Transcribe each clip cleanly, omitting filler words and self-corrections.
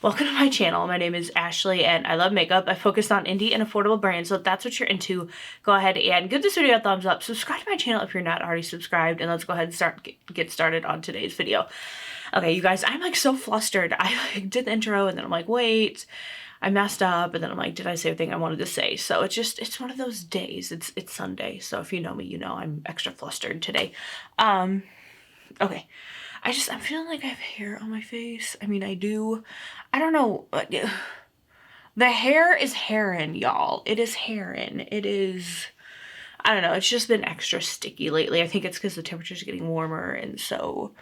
Welcome to my channel. My name is Ashley and I love makeup. I focus on indie and affordable brands, so if that's what you're into, go ahead and give this video a thumbs up. Subscribe to my channel if you're not already subscribed, and let's go ahead and get started on today's video. Okay, you guys, I'm like so flustered. I did the intro and then I'm like, wait, I messed up, and then I'm like, did I say everything I wanted to say? So it's one of those days. It's Sunday, so if you know me, you know I'm extra flustered today. Okay. I'm feeling like I have hair on my face. I mean, I do. I don't know. The hair is hairin', y'all. It is hairin'. It is, I don't know. It's just been extra sticky lately. I think it's because the temperature's getting warmer, and so,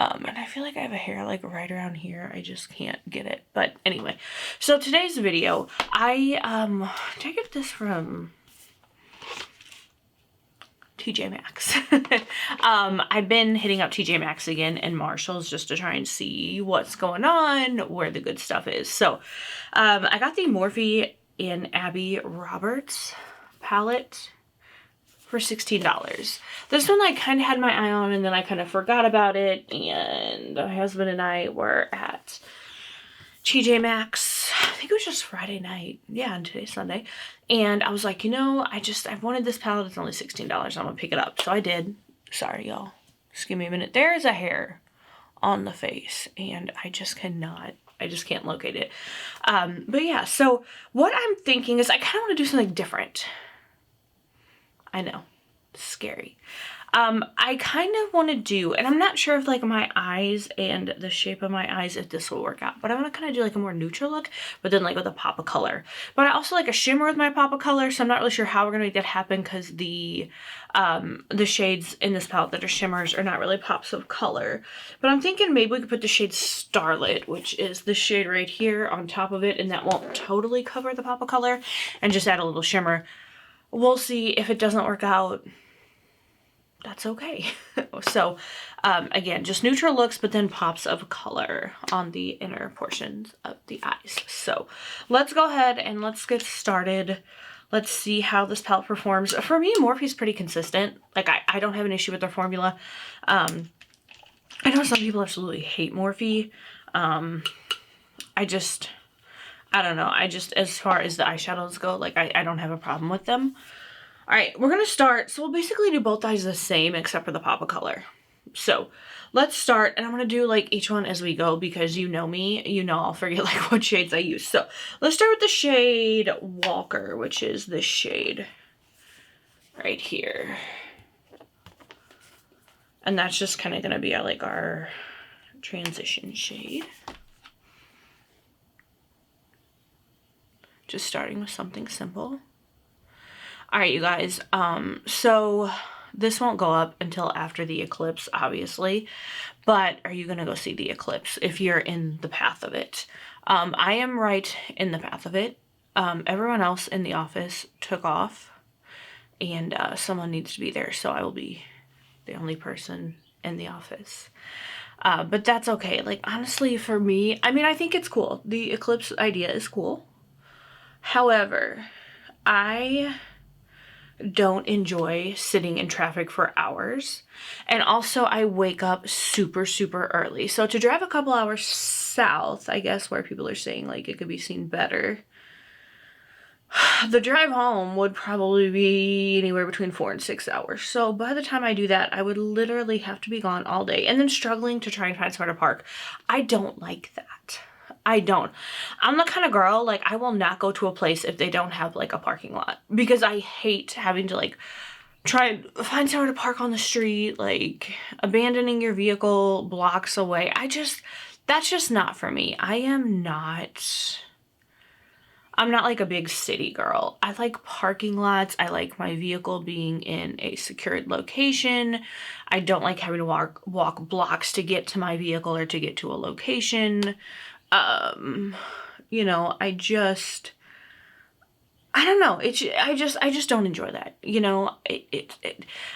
and I feel like I have a hair like right around here. I just can't get it. But anyway, so today's video, did I get this from TJ Maxx. I've been hitting up TJ Maxx again and Marshall's just to try and see what's going on, where the good stuff is. So I got the Morphe and Abby Roberts palette for $16. This one I kind of had my eye on and then I kind of forgot about it, and my husband and I were at TJ Maxx, I think it was just Friday night. Yeah, and today's Sunday. And I was like, you know, I've wanted this palette. It's only $16. I'm gonna pick it up. So I did. Sorry, y'all. Just give me a minute. There is a hair on the face and I just can't locate it. But yeah, so what I'm thinking is I kind of want to do something different. I know. Scary. I kind of want to do, and I'm not sure if like my eyes and the shape of my eyes, if this will work out, but I want to kind of do like a more neutral look, but then like with a pop of color. But I also like a shimmer with my pop of color, so I'm not really sure how we're going to make that happen because the shades in this palette that are shimmers are not really pops of color. But I'm thinking maybe we could put the shade Starlit, which is the shade right here, on top of it, and that won't totally cover the pop of color, and just add a little shimmer. We'll see. If it doesn't work out, that's okay. So again, just neutral looks, but then pops of color on the inner portions of the eyes. So let's go ahead and let's get started. Let's see how this palette performs. For me, Morphe's pretty consistent. Like I don't have an issue with their formula. I know some people absolutely hate Morphe. I don't know. As far as the eyeshadows go, like I don't have a problem with them. All right, we're gonna start. So we'll basically do both eyes the same except for the pop of color. So let's start, and I'm gonna do like each one as we go because you know me, you know I'll forget like what shades I use. So let's start with the shade Walker, which is this shade right here. And that's just kind of gonna be like our transition shade. Just starting with something simple. All right, you guys, so this won't go up until after the eclipse, obviously, but are you gonna go see the eclipse if you're in the path of it? I am right in the path of it. Everyone else in the office took off, and someone needs to be there, so I will be the only person in the office. But that's okay. Like, honestly, for me, I mean, I think it's cool. The eclipse idea is cool. However, I don't enjoy sitting in traffic for hours, and also I wake up super early, so to drive a couple hours south, I guess, where people are saying like it could be seen better, the drive home would probably be anywhere between 4 and 6 hours. So by the time I do that, I would literally have to be gone all day and then struggling to try and find somewhere to park. I don't like that. I don't. I'm the kind of girl, like, I will not go to a place if they don't have, like, a parking lot. Because I hate having to, like, try and find somewhere to park on the street, like, abandoning your vehicle blocks away. That's just not for me. I'm not, like, a big city girl. I like parking lots. I like my vehicle being in a secured location. I don't like having to walk blocks to get to my vehicle or to get to a location. You know, I don't know. I just don't enjoy that. You know,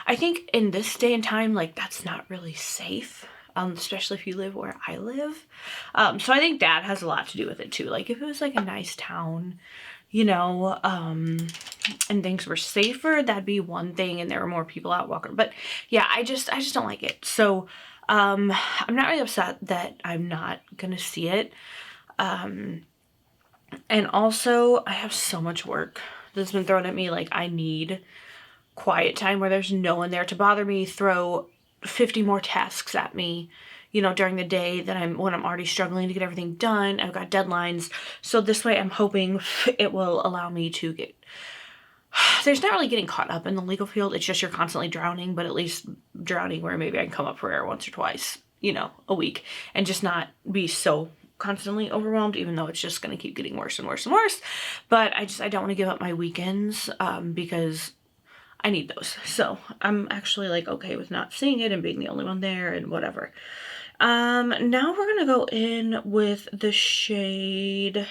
I think in this day and time, like, that's not really safe. Especially if you live where I live. So I think that has a lot to do with it too. Like, if it was like a nice town, you know, and things were safer, that'd be one thing, and there were more people out walking. But yeah, I just don't like it. So I'm not really upset that I'm not gonna see it. And also, I have so much work that's been thrown at me. Like, I need quiet time where there's no one there to bother me, throw 50 more tasks at me, you know, during the day when I'm already struggling to get everything done. I've got deadlines. So this way I'm hoping it will allow me to get, there's not really getting caught up in the legal field. It's just you're constantly drowning, but at least drowning where maybe I can come up for air once or twice, you know, a week, and just not be so constantly overwhelmed, even though it's just going to keep getting worse and worse and worse. But I don't want to give up my weekends because I need those. So I'm actually like okay with not seeing it and being the only one there and whatever. Now we're gonna go in with the shade.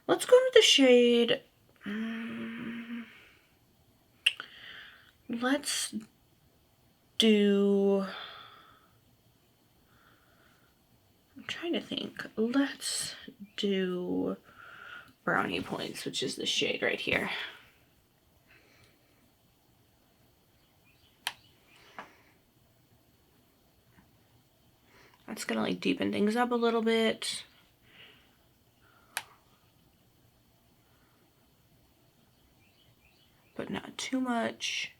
Let's go with the shade. Let's do, I'm trying to think. Let's do Brownie Points, which is the shade right here. That's gonna like deepen things up a little bit. But not too much.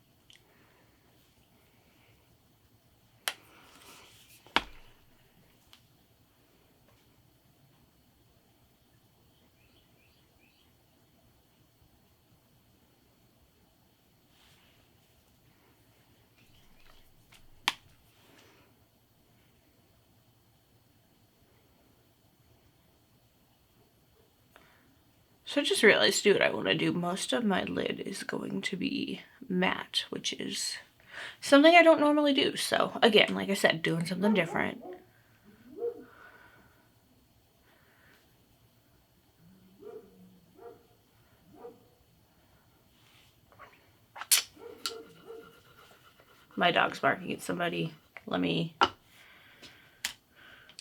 So I just realized, dude, I want to do most of my lid is going to be matte, which is something I don't normally do. So again, like I said, doing something different. My dog's barking at somebody. Is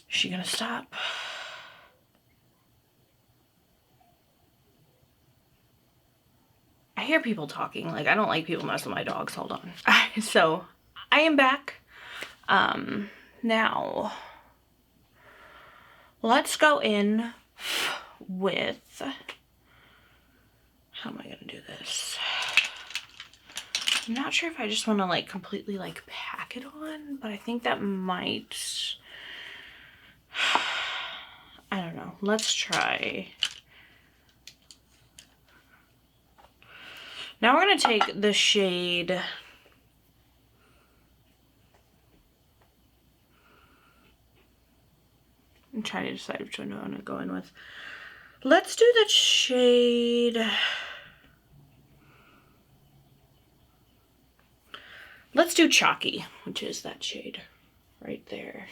she gonna stop? I hear people talking. Like, I don't like people messing with my dogs. Hold on. So I am back. Now let's go in with, how am I gonna do this? I'm not sure if I just want to like completely like pack it on, but I think that might, I don't know. Let's try. Now we're going to take the shade, I'm trying to decide which one I want to go in with. Let's do the shade, let's do Chalky, which is that shade right there.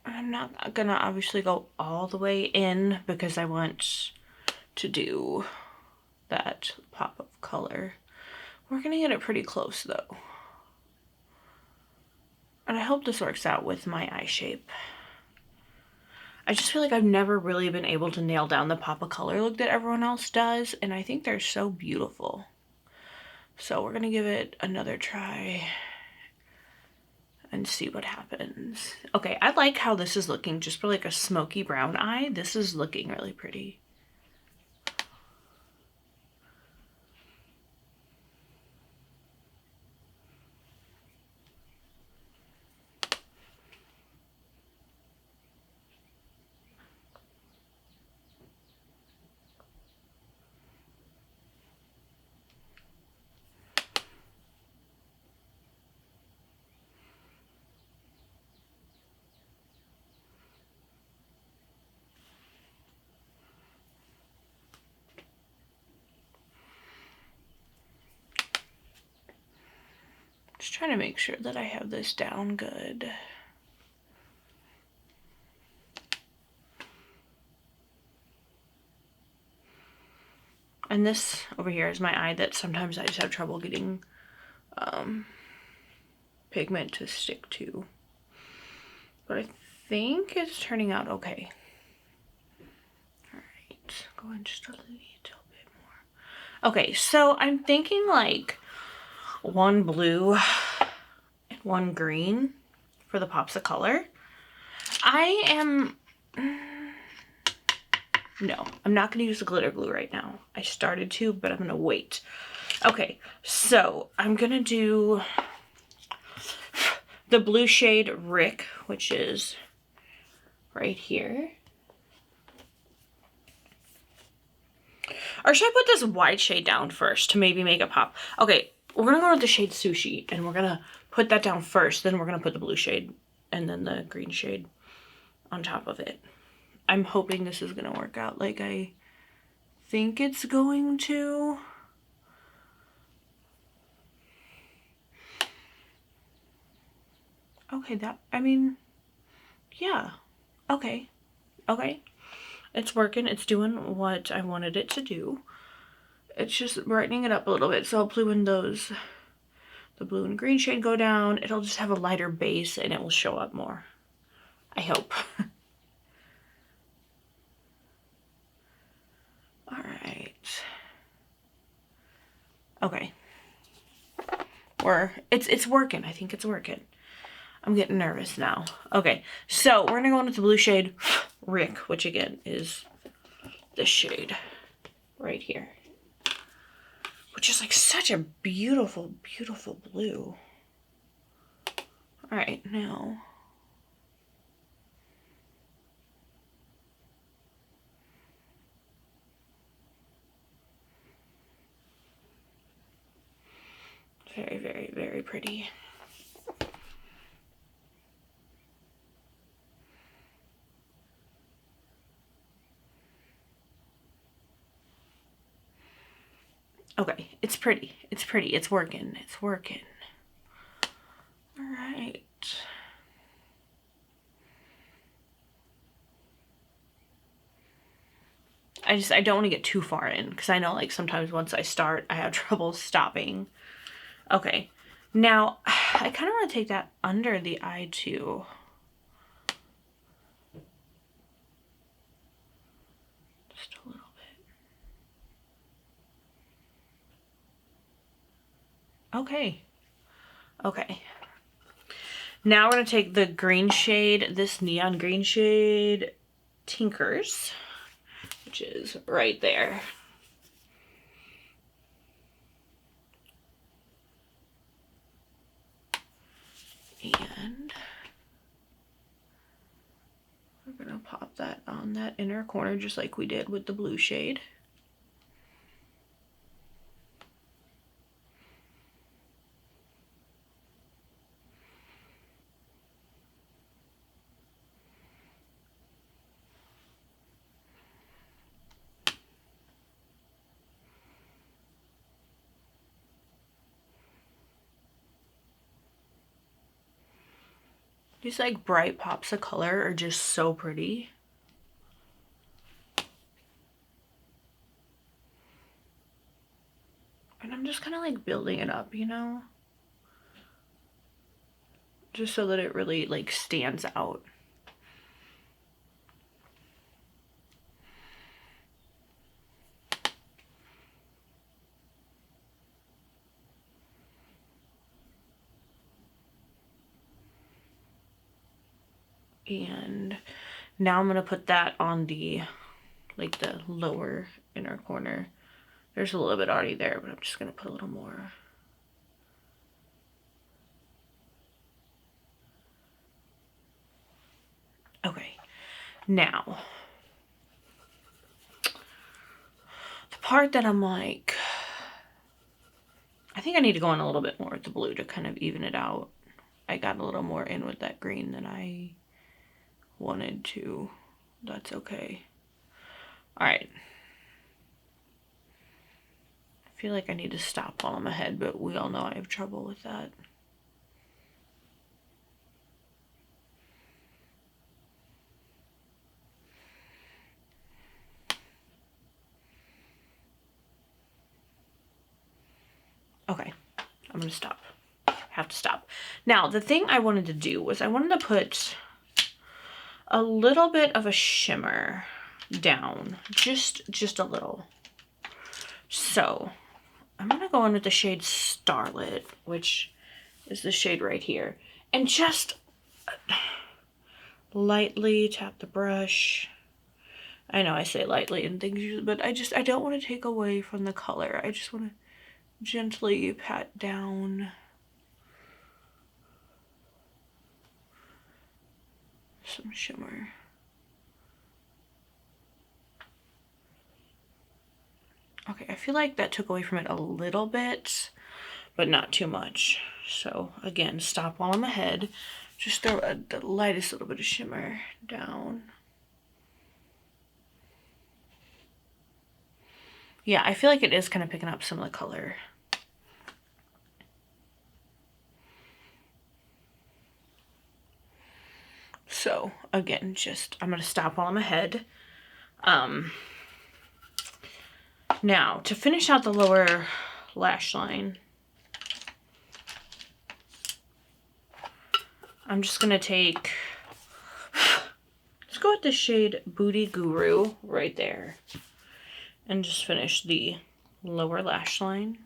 I'm not gonna obviously go all the way in because I want to do that pop of color. We're gonna get it pretty close though. And I hope this works out with my eye shape. I just feel like I've never really been able to nail down the pop of color look that everyone else does, and I think they're so beautiful. So we're gonna give it another try and see what happens. Okay, I like how this is looking just for like a smoky brown eye. This is looking really pretty. Just trying to make sure that I have this down good. And this over here is my eye that sometimes I just have trouble getting pigment to stick to. But I think it's turning out okay. go in just a little bit more. Okay, so I'm thinking like one blue and one green for the pops of color. No, I'm not going to use the glitter glue right now. I started to, but I'm going to wait. Okay, so I'm going to do the blue shade Rick, which is right here. Or should I put this white shade down first to maybe make it pop? Okay, we're going to go with the shade Sushi, and we're going to put that down first. Then we're going to put the blue shade and then the green shade on top of it. I'm hoping this is going to work out like I think it's going to. Okay, yeah. Okay. It's working. It's doing what I wanted it to do. It's just brightening it up a little bit. So hopefully when the blue and green shade go down, it'll just have a lighter base and it will show up more. I hope. All right. Okay. It's working. I think it's working. I'm getting nervous now. Okay, so we're gonna go in with the blue shade Rick, which again is this shade right here, which is like such a beautiful, beautiful blue. All right, now. Very, very, very pretty. Okay, it's pretty. It's pretty. It's working. It's working. All right. I don't want to get too far in because I know like sometimes once I start, I have trouble stopping. Okay, now I kind of want to take that under the eye too. Just a little bit. Okay. Okay. Now we're going to take the green shade, this neon green shade, Tinkers, which is right there. And we're going to pop that on that inner corner just like we did with the blue shade. These like bright pops of color are just so pretty. And I'm just kind of like building it up, you know? Just so that it really like stands out. And now I'm going to put that on the, like the lower inner corner. There's a little bit already there, but I'm just going to put a little more. Okay, now, the part that I'm like, I think I need to go in a little bit more with the blue to kind of even it out. I got a little more in with that green than I wanted to. That's okay. All right. I feel like I need to stop while I'm ahead, but we all know I have trouble with that. Okay, I'm gonna stop. Have to stop. Now, the thing I wanted to do was I wanted to put a little bit of a shimmer down, just a little. So I'm gonna go in with the shade Starlit, which is the shade right here, and just lightly tap the brush. I know I say lightly and things, but I don't want to take away from the color. I just want to gently pat down some shimmer. Okay, I feel like that took away from it a little bit, but not too much. So again, stop while I'm ahead. Just throw the lightest little bit of shimmer down. Yeah, I feel like it is kind of picking up some of the color. So again, I'm gonna stop while I'm ahead. Now to finish out the lower lash line, I'm just gonna let's go with the shade Booty Guru right there and just finish the lower lash line.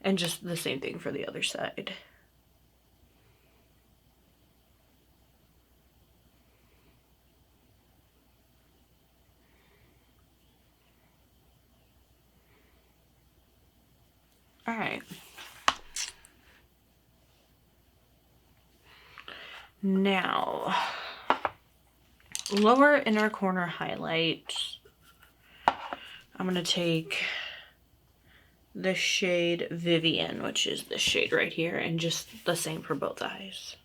And just the same thing for the other side. All right. Now, lower inner corner highlight. I'm going to take the shade Vivian, which is this shade right here, and just the same for both eyes.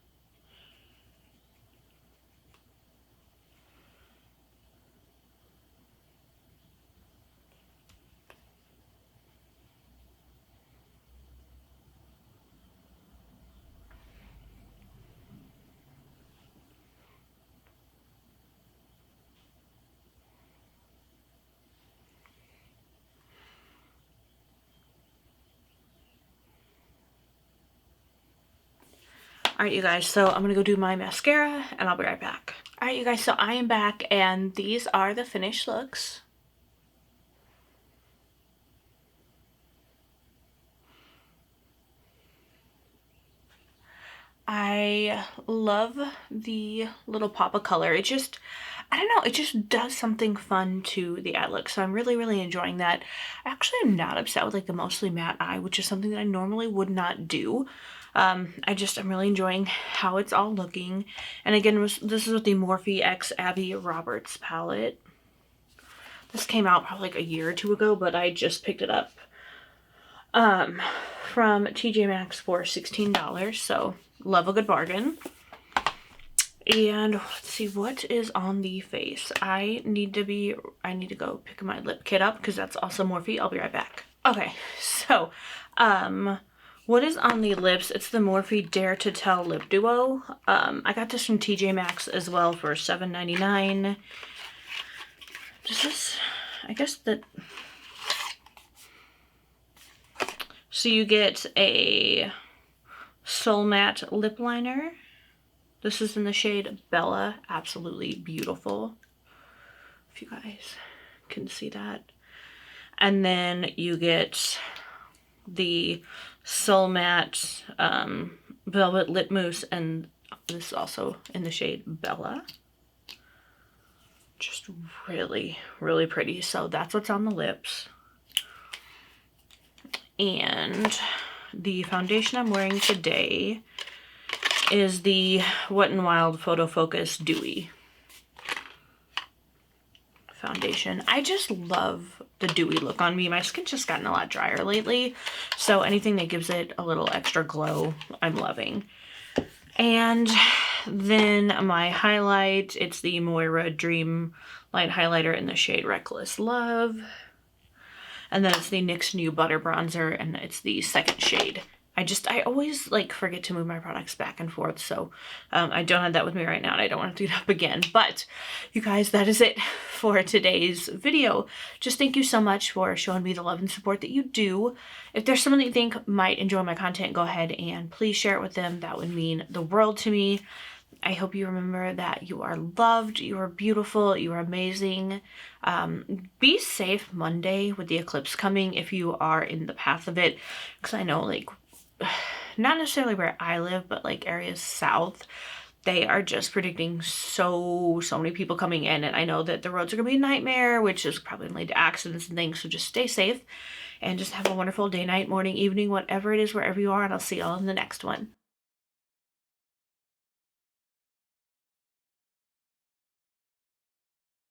All right, you guys, so I'm gonna go do my mascara and I'll be right back. All right, you guys, so I am back and these are the finished looks. I love the little pop of color. It just, I don't know, it just does something fun to the eye look. So I'm really enjoying that. I actually am not upset with like the mostly matte eye, which is something that I normally would not do. I'm really enjoying how it's all looking. And again, this is with the Morphe X Abby Roberts palette. This came out probably like a year or two ago, but I just picked it up from TJ Maxx for $16. So love a good bargain. And let's see what is on the face. I need to go pick my lip kit up because that's also Morphe. I'll be right back. Okay, so what is on the lips? It's the Morphe Dare to Tell Lip Duo. I got this from TJ Maxx as well for $7.99. Does this, I guess that, so you get a Soul Matte lip liner. This is in the shade Bella. Absolutely beautiful, if you guys can see that. And then you get the Soul Matte Velvet Lip Mousse, and this is also in the shade Bella. Just really pretty. So that's what's on the lips. And the foundation I'm wearing today is the Wet n Wild Photo Focus Dewy foundation. I just love the dewy look on me. My skin's just gotten a lot drier lately, so anything that gives it a little extra glow, I'm loving. And then my highlight, it's the Moira Dream Light Highlighter in the shade Reckless Love. And then it's the NYX New Butter Bronzer, and it's the second shade. I always like forget to move my products back and forth. So I don't have that with me right now and I don't want to do it up again. But you guys, that is it for today's video. Just thank you so much for showing me the love and support that you do. If there's someone that you think might enjoy my content, go ahead and please share it with them. That would mean the world to me. I hope you remember that you are loved, you are beautiful, you are amazing. Be safe Monday with the eclipse coming if you are in the path of it. Because I know, like, not necessarily where I live, but like areas south, they are just predicting so many people coming in. And I know that the roads are going to be a nightmare, which is probably going to lead to accidents and things. So just stay safe and just have a wonderful day, night, morning, evening, whatever it is, wherever you are. And I'll see y'all in the next one.